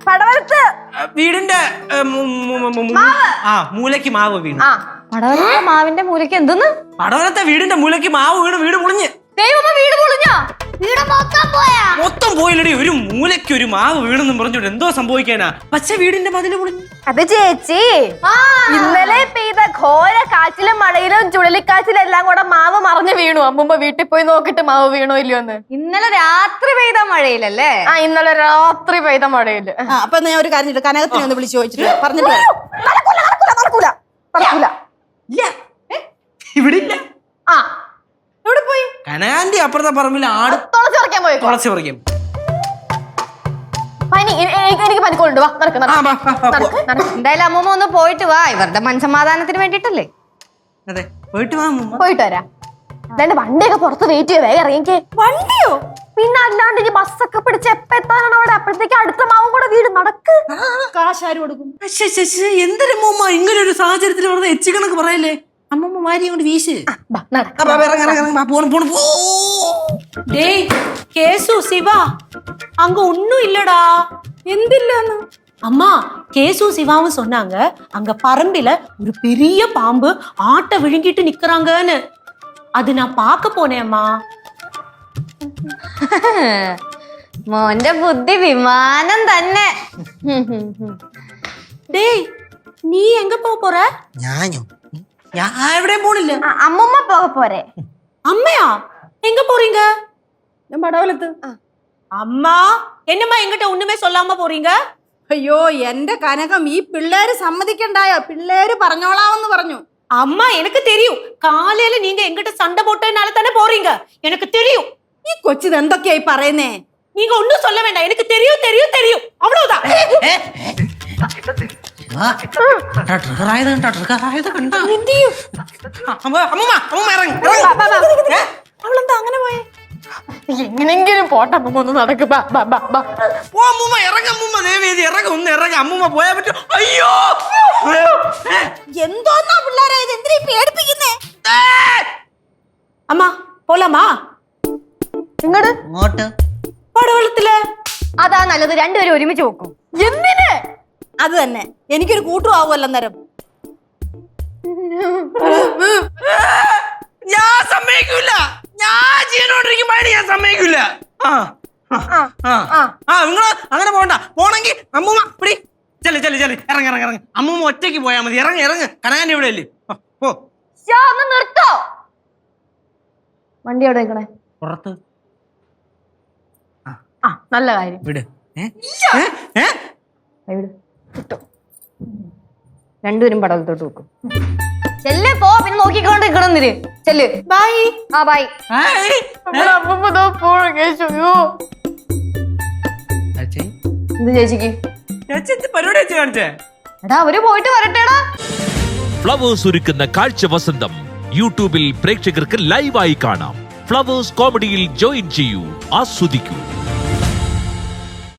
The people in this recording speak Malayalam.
പടവലത്ത് വീടിന്റെ മൂലയ്ക്ക് മാവ് വീണു. പടവലത്തെ മാവിന്റെ മൂലയ്ക്ക് എന്തെന്ന്? പടവലത്തെ വീടിന്റെ മൂലയ്ക്ക് മാവ് വീണ് വീട് പൊളിഞ്ഞ്. ദൈവമേ, വീട് പൊളിഞ്ഞോ? വീട് മൊത്തം പോയില്ലടി. ഒരു മൂലയ്ക്ക് ഒരു മാവ് വീണെന്നും പറഞ്ഞോണ്ട് എന്തോ സംഭവിക്കാനാ? പക്ഷെ വീടിന്റെ മതില് പൊളിഞ്ഞു. അത് ചേച്ചി, ഇന്നലെ പെയ്ത ഘോര കാറ്റിലും മഴയിലും ചുഴലിക്കാറ്റിലും എല്ലാം കൂടെ മാവ് മറിഞ്ഞു വീണു. അമ്മുമ്മ വീട്ടിൽ പോയി നോക്കിട്ട് മാവ് വീണോ ഇല്ലയോന്ന്. ഇന്നലെ രാത്രി പെയ്ത മഴയിലല്ലേ? ഇന്നലെ രാത്രി പെയ്ത മഴയില്. അപ്പൊ ഞാൻ ഒരു കാര്യം കനകത്തിനെ ഒന്ന് വിളിച്ചു ചോദിച്ചിട്ട് പറഞ്ഞിട്ട് ഇവിടെ ഇല്ല. എവിടെ പോയി? കനകാന്റെ അപ്പുറത്തെ പറമ്പിൽ ആട് തുളസി പറിക്കാൻ പോയി. തുളസി പറിക്കും. എനിക്ക് പനിക്കോളുണ്ട്. വാ, നടക്ക്. എന്തായാലും അമ്മൂമ്മ ഒന്ന് പോയിട്ട് വാ, ഇവരുടെ മനസമാധാനത്തിന് വേണ്ടിട്ടല്ലേ. അതെ, പോയിട്ട് വാ. പോയിട്ട് വരാം. അല്ലാണ്ട് വണ്ടിയൊക്കെ പുറത്ത് വെയിറ്റ് ചെയ്യ. വേഗം ഇറങ്ങിക്കേ. വണ്ടിയോ? പിന്നെ അല്ലാണ്ട് ഈ ബസ്സൊക്കെ പിടിച്ച് എപ്പ എത്താനാണ് അവിടെ? അപ്പോഴത്തേക്ക് അടുത്ത മാവും കൂടെ വീട്. നടക്ക്. കാശാര് കൊടുക്കും? എന്തൊരു അമ്മൂമ്മ ഇങ്ങനെ ഒരു സാഹചര്യത്തിൽ വെറുതെ എച്ചി കണക്ക് പറയല്ലേ? അമ്മൂമ്മ വാരി കൊണ്ട് വീശ്. டேய் கேசு சிவா அங்க ஒண்ணும் இல்லடா. എന്തില്ലാന്ന്? அம்மா கேசு சிவாவும் சொன்னாங்க அங்க பரம்பில ஒரு பெரிய பாம்பு ஆட்டை விழுங்கிட்டு நிக்கறாங்கன்னு. அது நான் பார்க்க போனேன் அம்மா. മോന്റെ ബുദ്ധി വിമാനം തന്നെ. டேய் நீ எங்க போற? ഞാൻ എവിടെയും പോണില്ല. അമ്മുമ്മ പോക പോരെ. அம்மையா எங்க போறீங்க? ഞാൻ പടവലത്ത്. அம்மா என்னம்மா என்கிட்ட ஒண்ணுமே சொல்லாம போறீங்க? അയ്യോ എന്റെ കനകം, ഈ പിള്ളേര് സമ്മതിക്കണ്ടായോ? പിള്ളേര് പറഞ്ഞോളാമെന്ന് പറഞ്ഞു. அம்மா எனக்கு தெரியும், காலையில நீங்க என்கிட்ட சண்டை போட்டதுனால தானே போறீங்க. எனக்கு தெரியும். ഈ കൊച്ചിത് എന്തൊക്കെയായി പറയുന്നേ? நீங்க ஒண்ணும் சொல்ல வேண்டாம், எனக்கு தெரியும் தெரியும் தெரியும், அவ்வளவுதான். അവളെന്താ അങ്ങനെ പോയേ? എങ്ങനെങ്കിലും പോട്ടെ. അമ്മുമ്മ ഒന്ന് നടക്ക്. അമ്മൂമ്മ പോയാ പറ്റും. അയ്യോ, എന്തോന്നാ പിള്ളേരെ ഇത്? എന്തിനാ പേടിപ്പിക്കുന്നേ? அம்மா போலாமா? ഇങ്ങോട്ട്. പടവലത്തില്. അതാ നല്ലത്. രണ്ടുപേരും ഒരുമിച്ച് നോക്കും. എന്തിന്? അത് തന്നെ, എനിക്കൊരു കൂട്ടും ആവുമല്ലോ അന്നേരം. ഞാൻ സമ്മതിക്കൂല. ഞാൻ ജീവനോണ്ടിരിക്കുമ്പോ ഞാൻ സമ്മതിക്കൂല. നിങ്ങള് അങ്ങനെ പോണ്ട. പോണെങ്കി അമ്മൂമ്മ പിടി. ചെല് ഇറങ്ങി. അമ്മൂമ്മ ഒറ്റയ്ക്ക് പോയാ മതി. ഇറങ്ങ്. കനകാന്റെ ഇവിടെ അല്ലേ? പോ. ഒന്ന് നിർത്തോ. വണ്ടി എവിടെ വെക്കണേ? പുറത്ത്. നല്ല കാര്യം. വിട്. രണ്ടുപേരും പടവലത്തോട്ട് വെക്കും. ചെല്ല് പോ, പിന്നെ നോക്കിക്കൊണ്ട് നിക്കണമെന്നിര്. ചെല്ല്. ബൈ. ബൈ. എന്ത് ചേച്ചിക്ക്? പരിപാടി കാണിച്ചേ? എടാ അവര് പോയിട്ട് വരട്ടെടാ. ഫ്ലവേഴ്സ് ഒരുക്കുന്ന കാഴ്ച വസന്തം യൂട്യൂബിൽ പ്രേക്ഷകർക്ക് ലൈവായി കാണാം. ഫ്ലവേഴ്സ് കോമഡിയിൽ ജോയിൻ ചെയ്യൂ, ആസ്വദിക്കൂ.